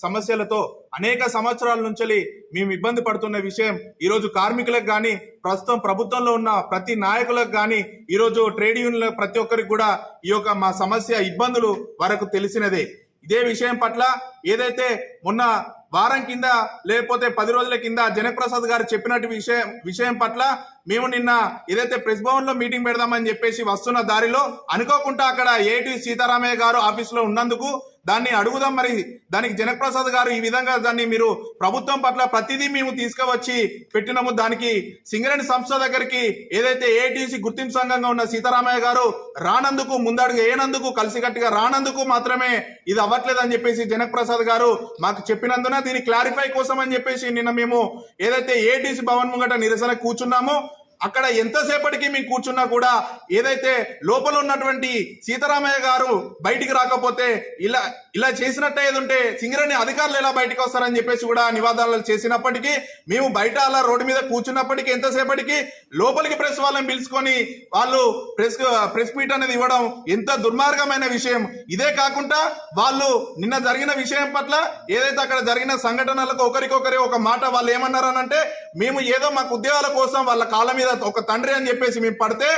[SPEAKER 11] సమస్యలతో అనేక సంవత్సరాల నుంచి మేము ఇబ్బంది పడుతున్న విషయం ఈ రోజు కార్మికులకు కానీ, ప్రస్తుతం ప్రభుత్వంలో ఉన్న ప్రతి నాయకులకు కానీ, ఈ రోజు ట్రేడ్ యూనియన్ల ప్రతి ఒక్కరికి కూడా ఈ యొక్క మా సమస్య ఇబ్బందులు వరకు తెలిసినదే. ఇదే విషయం పట్ల ఏదైతే మొన్న వారం కింద లేకపోతే 10 రోజుల కింద జనక్ ప్రసాద్ గారు చెప్పినట్టు విషయం పట్ల మేము నిన్న ఏదైతే ప్రెస్ భవన్ లో మీటింగ్ పెడదామని చెప్పేసి వస్తున్న దారిలో అనుకోకుండా అక్కడ AITUC సీతారామయ్య గారు ఆఫీస్ లో ఉన్నందుకు దాన్ని అడుగుదాం, మరి దానికి జనక్ ప్రసాద్ గారు ఈ విధంగా దాన్ని మీరు ప్రభుత్వం పట్ల ప్రతిదీ మేము తీసుకువచ్చి పెట్టినాము, దానికి సింగరేణి సంస్థ దగ్గరికి ఏదైతే AITUC గుర్తింపు సంఘంగా ఉన్న సీతారామయ్య గారు రానందుకు, ముందడుగు వేయనందుకు, కలిసికట్టుగా రానందుకు మాత్రమే ఇది అవ్వట్లేదని చెప్పేసి జనక్ ప్రసాద్ గారు మాకు చెప్పినందున దీని క్లారిఫై కోసం అని చెప్పేసి నిన్న మేము ఏదైతే AITUC భవన్ ముంగట నిరసన కూర్చున్నామో అక్కడ ఎంతసేపటికి మేము కూర్చున్నా కూడా ఏదైతే లోపల ఉన్నటువంటి సీతారామయ్య గారు బయటికి రాకపోతే ఇలా చేసినట్టే ఏదుంటే సింగరేణి అధికారులు ఎలా బయటకు వస్తారని చెప్పేసి కూడా నివాదాలు చేసినప్పటికీ మేము బయట అలా రోడ్డు మీద కూర్చున్నప్పటికీ ఎంతసేపటికి లోపలికి ప్రెస్ వాళ్ళని పిలుచుకొని వాళ్ళు ప్రెస్ మీట్ అనేది ఇవ్వడం ఎంత దుర్మార్గమైన విషయం. ఇదే కాకుండా వాళ్ళు నిన్న జరిగిన విషయం పట్ల ఏదైతే అక్కడ జరిగిన సంఘటనలకు ఒకరికొకరి ఒక మాట వాళ్ళు ఏమన్నారనంటే, మేము ఏదో మాకు ఉద్యోగాల కోసం వాళ్ళ కాళ్ళ మీద ఒక తండ్రి అని చెప్పేసి మేము పడితే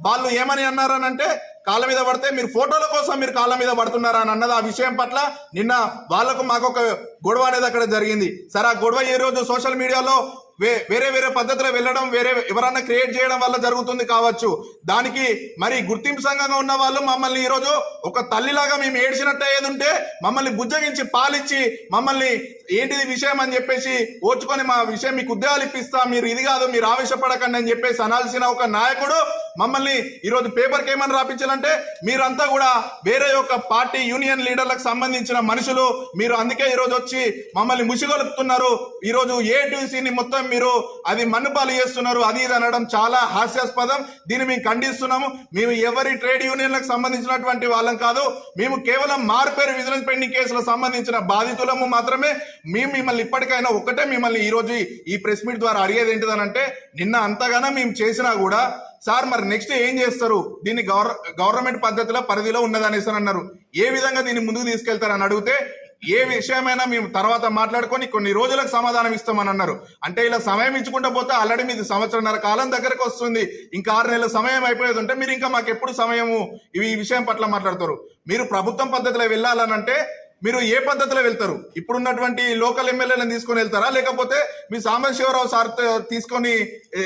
[SPEAKER 11] వాళ్ళు ఏమని అన్నారనంటే, కాళ్ళ మీద పడితే మీరు ఫోటోల కోసం మీరు కాళ్ళ మీద పడుతున్నారా అని అన్నది. ఆ విషయం పట్ల నిన్న వాళ్ళకు మాకు ఒక గొడవ అనేది అక్కడ జరిగింది. సరే, ఆ గొడవ ఈ రోజు సోషల్ మీడియాలో వేరే వేరే పద్ధతిలో వెళ్ళడం, వేరే ఎవరన్నా క్రియేట్ చేయడం వల్ల జరుగుతుంది కావచ్చు. దానికి మరి గుర్తింపు సంఘంగా ఉన్న వాళ్ళు మమ్మల్ని ఈరోజు ఒక తల్లిలాగా మేము ఏడ్చినట్టు అయ్యేది ఉంటే మమ్మల్ని బుజ్జగించి పాలిచ్చి మమ్మల్ని ఏంటిది విషయం అని చెప్పేసి ఓర్చుకొని మా విషయం మీకు ఉద్యోగాలు ఇప్పిస్తా, మీరు ఇది కాదు, మీరు ఆవేశపడకండి అని చెప్పేసి అనాల్సిన ఒక నాయకుడు మమ్మల్ని ఈరోజు పేపర్కి ఏమని రాపించాలంటే మీరంతా కూడా వేరే ఒక పార్టీ యూనియన్ లీడర్లకు సంబంధించిన మనుషులు, మీరు అందుకే ఈరోజు వచ్చి మమ్మల్ని ముసిగొలుపుతున్నారు, ఈరోజు ఏటీసీని మొత్తం మీరు అది మన్నుపాలు చేస్తున్నారు, అది ఇది అనడం చాలా హాస్యాస్పదం. దీన్ని మేము ఖండిస్తున్నాము. మేము ఎవరి ట్రేడ్ యూనియన్లకు సంబంధించినటువంటి వాళ్ళం కాదు, మేము కేవలం మారుపేరు విజిలెన్స్ పెండింగ్ కేసులకు సంబంధించిన బాధితులము మాత్రమే. మేము మిమ్మల్ని ఇప్పటికైనా ఒకటే మిమ్మల్ని ఈ రోజు ఈ ప్రెస్ మీట్ ద్వారా అడిగేది ఏంటిదనంటే, నిన్న అంతగానో మేము చేసినా కూడా సార్ మరి నెక్స్ట్ ఏం చేస్తారు, దీన్ని గవర్నమెంట్ పద్ధతిలో పరిధిలో ఉన్నదనేసి అన్నారు. ఏ విధంగా దీన్ని ముందుకు తీసుకెళ్తారని అడిగితే ఏ విషయమైనా మేము తర్వాత మాట్లాడుకొని కొన్ని రోజులకు సమాధానం ఇస్తామని అన్నారు. అంటే ఇలా సమయం ఇచ్చుకుంటూ పోతే ఆల్రెడీ మీది 1.5 సంవత్సరాల కాలం దగ్గరకు వస్తుంది, ఇంకా 6 నెలల సమయం అయిపోయేది ఉంటే మీరు ఇంకా మాకు ఎప్పుడు సమయము ఈ విషయం పట్ల మాట్లాడతారు. మీరు ప్రభుత్వం పద్ధతిలో వెళ్ళాలనంటే మీరు ఏ పద్ధతిలో వెళ్తారు? ఇప్పుడున్నటువంటి లోకల్ ఎమ్మెల్యేలను తీసుకొని వెళ్తారా, లేకపోతే మీ సాంబశివరావు సార్ తీసుకొని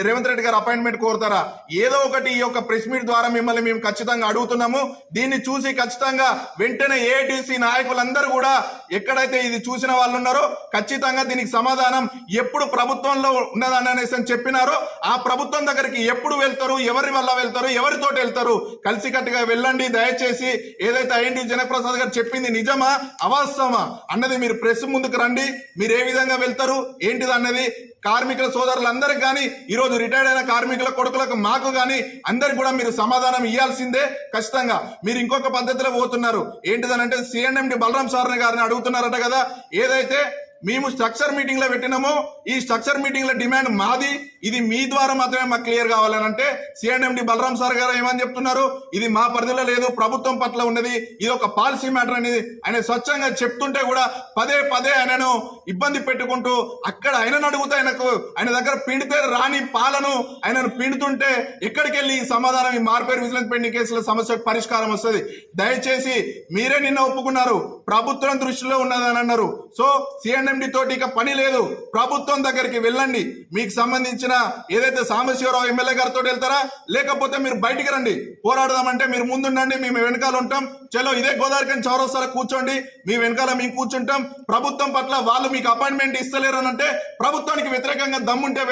[SPEAKER 11] రేవంత్ రెడ్డి గారు అపాయింట్మెంట్ కోరుతారా? ఏదో ఒకటి ఈ యొక్క ప్రెస్ మీట్ ద్వారా మిమ్మల్ని మేము ఖచ్చితంగా అడుగుతున్నాము. దీన్ని చూసి ఖచ్చితంగా వెంటనే ఏఐటీసీ నాయకులందరూ కూడా ఎక్కడైతే ఇది చూసిన వాళ్ళు ఉన్నారో ఖచ్చితంగా దీనికి సమాధానం ఎప్పుడు ప్రభుత్వంలో ఉన్నదని అనేసి చెప్పినారో ఆ ప్రభుత్వం దగ్గరికి ఎప్పుడు వెళ్తారు, ఎవరి వల్ల వెళ్తారు, ఎవరితోటి వెళ్తారు, కలిసికట్టుగా వెళ్ళండి. దయచేసి ఏదైతే ఐఎన్టీ జనప్రసాద్ గారు చెప్పింది నిజమా అవాస్తవమా అన్నది మీరు ప్రెస్ ముందుకు రండి. మీరు ఏ విధంగా వెళ్తారు ఏంటిది అన్నది కార్మికుల సోదరులందరికి కానీ, ఈరోజు రిటైర్డ్ అయిన కార్మికుల కొడుకులకు మాకు కానీ అందరికి కూడా మీరు సమాధానం ఇవ్వాల్సిందే ఖచ్చితంగా. మీరు ఇంకొక పద్ధతిలో పోతున్నారు. ఏంటిదనంటే సిఎన్ఎండి బలరాం సార్ గారిని అడుగుతున్నారట కదా, ఏదైతే మేము స్ట్రక్చర్ మీటింగ్ లో పెట్టినామో ఈ స్ట్రక్చర్ మీటింగ్ లో డిమాండ్ మాది, ఇది మీ ద్వారా మాత్రమే మాకు క్లియర్ కావాలని అంటే సిఎన్ఎండి బలరాం సార్ గారు ఏమని చెప్తున్నారు, ఇది మా పరిధిలో లేదు, ప్రభుత్వం పట్ల ఉన్నది, ఇది ఒక పాలసీ మ్యాటర్ అనేది ఆయన స్వచ్ఛంగా చెప్తుంటే కూడా పదే పదే ఆయనను ఇబ్బంది పెట్టుకుంటూ అక్కడ ఆయనను అడుగుతూ ఆయన దగ్గర పిండితే రాని పాలను ఆయనను పిండుతుంటే ఎక్కడికి వెళ్ళి ఈ సమాధానం ఈ మార్పేరు విజిలెన్స్ పెండింగ్ కేసుల సమస్యకు పరిష్కారం వస్తుంది? దయచేసి మీరే నిన్న ఒప్పుకున్నారు ప్రభుత్వం దృష్టిలో ఉన్నదని అన్నారు. సో సిఎన్ఎండి తోటి ఇక పని లేదు, ప్రభుత్వం దగ్గరికి వెళ్ళండి. మీకు సంబంధించిన ఏదైతే సాంబశివరావు ఎమ్మెల్యే గారితో వెళ్తారా, లేకపోతే మీరు బయటికి రండి, పోరాడదామంటే మీరు ముందుండండి, మేము వెనకాల ఉంటాం. చలో ఇదే గోదావరికని చౌరస్తాలో కూర్చోండి, మీ వెనకాల మేము కూర్చుంటాం. ప్రభుత్వం పట్ల వాళ్ళు మీకు అపాయింట్మెంట్ ఇస్తలేరు అని అంటే ప్రభుత్వానికి వ్యతిరేకంగా దమ్ముంటే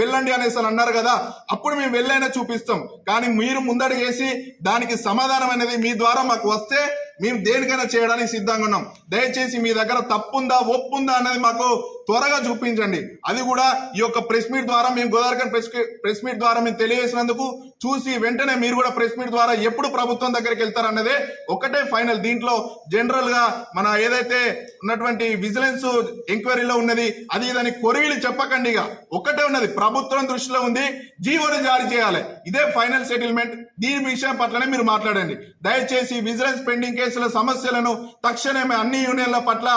[SPEAKER 11] వెళ్ళండి అనేసి అన్నారు కదా, అప్పుడు మేము వెళ్ళైనా చూపిస్తాం. కానీ మీరు ముందడి చేసి దానికి సమాధానం అనేది మీ ద్వారా మాకు వస్తే మేము దేనికైనా చేయడానికి సిద్ధంగా ఉన్నాం. దయచేసి మీ దగ్గర తప్పుందా ఒప్పుందా అనేది మాకు త్వరగా చూపించండి. అది కూడా ఈ యొక్క ప్రెస్ మీట్ ద్వారా మేము గోదావరి ప్రెస్ మీట్ ద్వారా మేము తెలియజేసినందుకు చూసి వెంటనే మీరు కూడా ప్రెస్ మీట్ ద్వారా ఎప్పుడు ప్రభుత్వం దగ్గరికి వెళ్తారన్నదే ఒకటే ఫైనల్. దీంట్లో జనరల్ గా మన ఏదైతే ఉన్నటువంటి విజిలెన్స్ ఎంక్వైరీలో ఉన్నది అది దాని కొరివిలు చెప్పకండి. ఇక ఒకటే ఉన్నది, ప్రభుత్వం దృష్టిలో ఉంది, జీవోని జారీ చేయాలి, ఇదే ఫైనల్ సెటిల్మెంట్. దీని విషయం పట్లనే మీరు మాట్లాడండి. దయచేసి విజిలెన్స్ పెండింగ్ కేసుల సమస్యలను తక్షణమే అన్ని యూనియన్ల పట్ల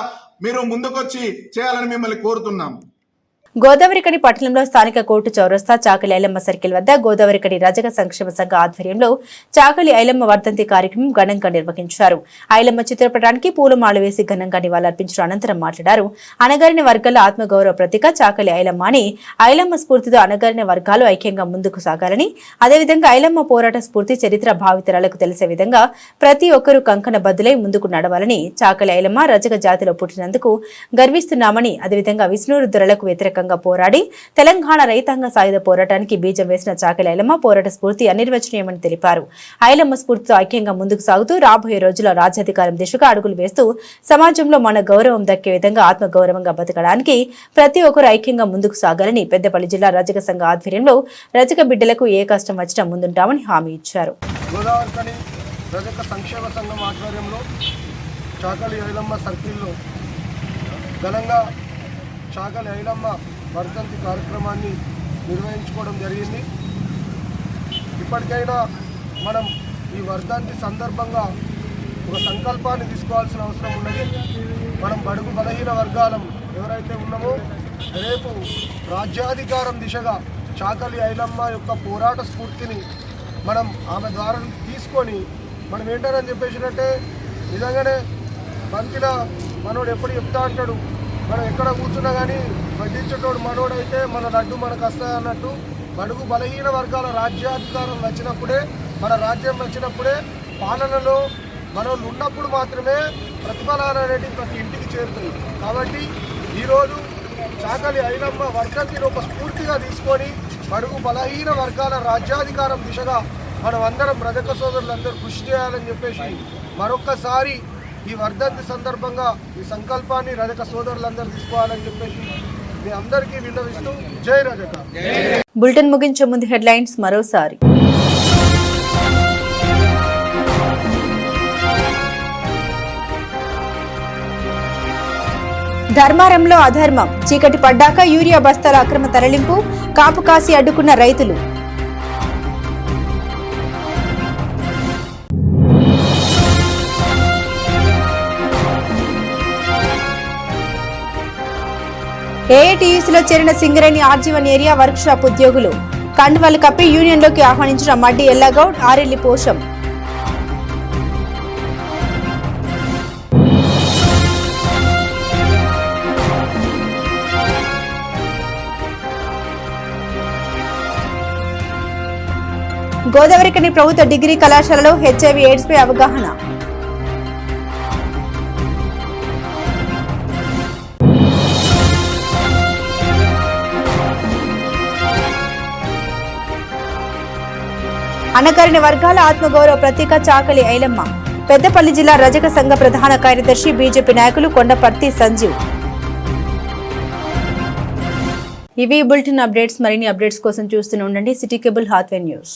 [SPEAKER 11] మీరు ముందుకొచ్చి చేయాలని మిమ్మల్ని కోరుతున్నాం.
[SPEAKER 1] గోదావరికని పట్టణంలో స్థానిక కోర్టు చౌరస్తా చాకలి ఐలమ్మ సర్కిల్ వద్ద గోదావరికని రజక సంక్షేమ సంఘ ఆధ్వర్యంలో చాకలి ఐలమ్మ వర్ధంతి కార్యక్రమం ఘనంగా నిర్వహించారు. ఐలమ్మ చిత్రపటానికి పూలమాల వేసి ఘనంగా నివాళులర్పించిన అనంతరం మాట్లాడారు. అణగారిన వర్గాల ఆత్మగౌరవ ప్రతీక చాకలి ఐలమ్మ అని, ఐలమ్మ స్ఫూర్తితో అణగారిన వర్గాలు ఐక్యంగా ముందుకు సాగాలని, అదేవిధంగా ఐలమ్మ పోరాట స్ఫూర్తి చరిత్ర భావితరాలకు తెలిసే విధంగా ప్రతి ఒక్కరూ కంకణ బద్దులై ముందుకు నడవాలని, చాకలి ఐలమ్మ రజక జాతిలో పుట్టినందుకు గర్విస్తున్నామని, అదేవిధంగా విష్ణురు దొరలకు వ్యతిరేకంగా పోరాడి తెలంగాణ రైతాంగ సాయుధ పోరాటానికి బీజం వేసిన చాకలి ఐలమ్మ పోరాట స్ఫూర్తి అనిర్వచనీయమని తెలిపారు. ఐలమ్మ స్ఫూర్తితో ఐక్యంగా ముందుకు సాగుతూ రాబోయే రోజుల్లో రాజ్యాధికారం దిశగా అడుగులు వేస్తూ సమాజంలో మన గౌరవం దక్కే విధంగా ఆత్మగౌరవంగా బతకడానికి ప్రతి ఒక్కరు ఐక్యంగా ముందుకు సాగాలని పెద్దపల్లి జిల్లా రజక సంఘ ఆధ్వర్యంలో రజక బిడ్డలకు ఏ కష్టం వచ్చినా ముందుంటామని హామీ ఇచ్చారు.
[SPEAKER 4] గోదావరికని రజక సంక్షేమ సంఘం ఆధ్వర్యంలో చాకలి ఐలమ్మ సర్కిల్లో ఘనంగా చాకలి ఐలమ్మ వర్ధంతి కార్యక్రమాన్ని నిర్వహించుకోవడం జరిగింది. ఇప్పటికైనా మనం ఈ వర్ధంతి సందర్భంగా ఒక సంకల్పాన్ని తీసుకోవాల్సిన అవసరం ఉన్నది. మనం బడుగు బలహీన వర్గాలం ఎవరైతే ఉన్నామో రేపు రాజ్యాధికారం దిశగా చాకలి ఐలమ్మ యొక్క పోరాట స్ఫూర్తిని మనం ఆమె ద్వారా తీసుకొని మనం ఏంటని చెప్పేసినట్టే నిజంగానే బంతిలో మనోడు ఎప్పుడు చెప్తా అంటాడు, మనం ఎక్కడ కూర్చున్నా కానీ వడ్డించేటోడు మనోడైతే మన లడ్డు మనకు వస్తాయి అన్నట్టు బడుగు బలహీన వర్గాల రాజ్యాధికారం వచ్చినప్పుడే, మన రాజ్యం వచ్చినప్పుడే, పాలనలో మనోళ్ళు ఉన్నప్పుడు మాత్రమే ప్రతిఫలాలు అనేవి ప్రతి ఇంటికి చేరుతాయి. కాబట్టి ఈరోజు చాకలి ఐలమ్మ వర్ధంతిని ఒక స్ఫూర్తిగా తీసుకొని బడుగు బలహీన వర్గాల రాజ్యాధికారం దిశగా మనం అందరం రజక సోదరులందరూ కృషి చేయాలని చెప్పేసి మరొక్కసారి ఈ వర్ధంతి సందర్భంగా ఈ సంకల్పాన్ని రజక సోదరులందరూ తీసుకోవాలని చెప్పేసి మీ అందరికీ విన్నవిస్తూ జై రజక.
[SPEAKER 1] బులెటిన్ ముగించే ముందు హెడ్లైన్స్ మరోసారి. ధర్మారంలో అధర్మం, చీకటి పడ్డాక యూరియా బస్తాల అక్రమ తరలింపు, కాపు కాసి అడ్డుకున్న రైతులు. ఏఐటీయూసీలో చేరిన Singareni RG one area work shop ఉద్యోగులు కండువాలు కప్పి యూనియన్లోకి ఆహ్వానించిన మడ్డి ఎల్లాగౌడ్, ఆరెల్లి పోషం. గోదావరికని ప్రభుత్వ డిగ్రీ కళాశాలలో హెచ్ఐవి ఎయిడ్స్ పై అవగాహన. అణగారిన వర్గాల ఆత్మగౌరవ ప్రతీక చాకలి ఐలమ్మ. పెద్దపల్లి జిల్లా రజక సంఘ ప్రధాన కార్యదర్శి బీజేపీ నాయకులు కొండపర్తి సంజీవ్. ఇవి బులెటిన్ అప్డేట్స్. మరిన్ని అప్డేట్స్ కోసం చూస్తూనే ఉండండి సిటీ కేబుల్ హాత్వే న్యూస్.